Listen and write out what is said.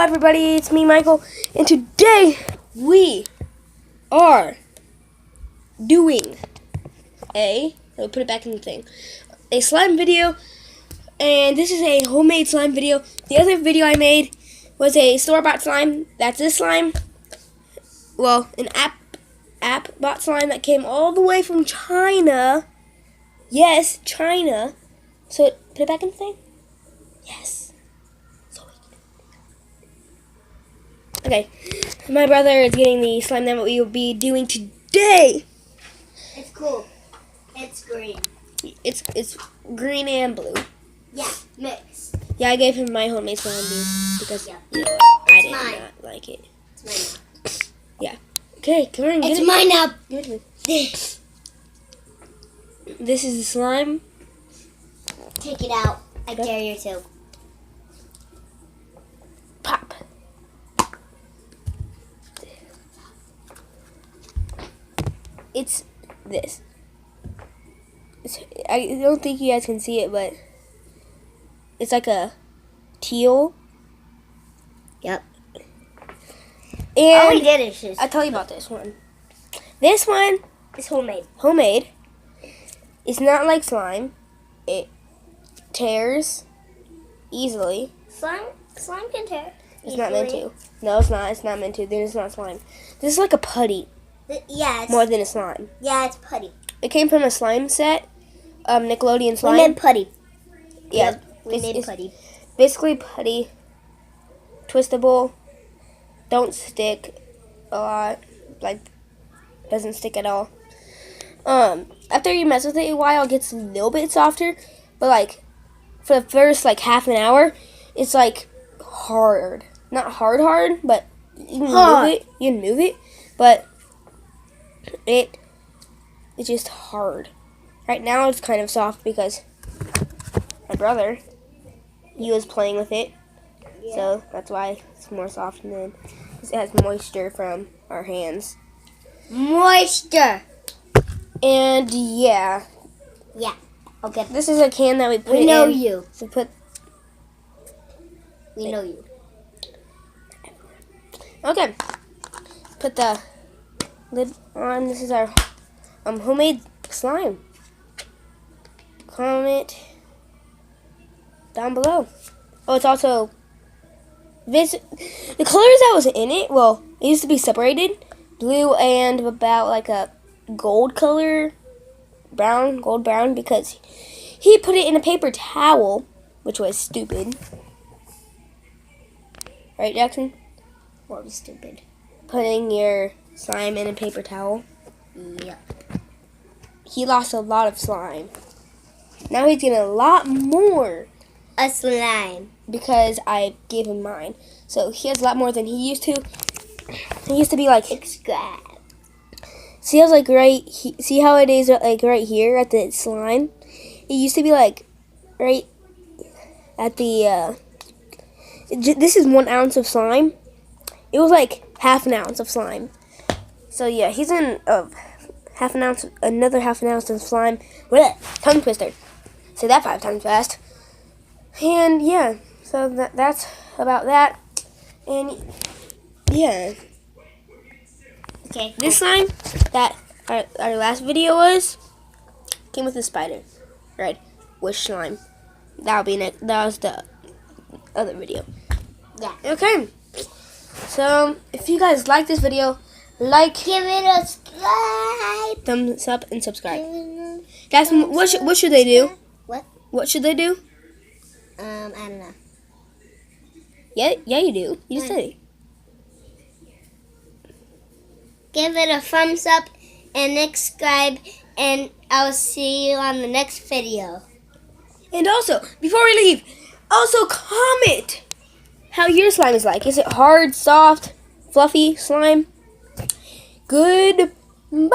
everybody, it's me, Michael, and today we are doing let me put it back in the thing, a slime video, and this is a homemade slime video. The other video I made was a store-bought slime. That's this slime. Well, an app-bought slime that came all the way from China. Yes, China. So, put it back in the thing? Yes. Okay, my brother is getting the slime that we will be doing today. It's cool. It's green. It's green and blue. Yeah, mixed. Yeah, I gave him my homemade slime because Yeah. you know what? I did mine. not like it. It's mine now. Yeah. Okay, come on, get It's it. mine now. Give it to me. This is the slime. Take it out. I dare you to. Pop. It's this. I don't think you guys can see it, but it's like a teal. Yep. And All we did is just. I'll tell you about this one. This one It's homemade. homemade. It's not like slime. It tears easily. Slime can tear. It's not meant to. No, it's not. It's not meant to. Then it's not slime. This is like a putty Yeah, more than a slime. it's putty. It came from a slime set, Nickelodeon slime. We made putty. Yeah, Yep, we made it's putty. basically putty, twistable, don't stick a lot, like doesn't stick at all. After you mess with it a while, it gets a little bit softer, but like for the first like half an hour, it's like hard. Not hard, but you can Hard. move it. You can move it, but it's just hard. Right now it's kind of soft because my brother, he was playing with it, so that's why it's more soft, and then it has moisture from our hands. Moisture. And yeah, Okay. this is a can that we put We know in. you. So put We know you. okay. Put the lid on. This is our homemade slime. Comment down below. Oh, it's also this. The colors that was in it. Well, it used to be separated, blue and about like a gold color, gold brown, because he put it in a paper towel, which was stupid. Right, Jackson? What was stupid? Putting your slime in a paper towel. Yep. He lost a lot of slime. Now he's getting a lot more A slime. because I gave him mine. So he has a lot more than he used to. He used to be like, Subscribe. see how it's like see how it is like right here at the slime? It used to be like right at the, this is 1 ounce of slime. It was like half an ounce of slime. So yeah, he's in half an ounce, another half an ounce of slime. Blech, tongue twister. Say that 5 times fast. And yeah, so that's about that. And yeah, Okay. this slime that our last video came with a spider. Right, wish slime. That was the other video. Yeah. Okay. So if you guys like this video, Give it a subscribe. thumbs up, and subscribe. Give it Guys, what should they do? What? What should they do? I don't know. Yeah, you do. You just say. Give it a thumbs up and subscribe, and I'll see you on the next video. And also, before we leave, also comment how your slime is like. Is it hard, soft, fluffy slime? Goodbye. Bye.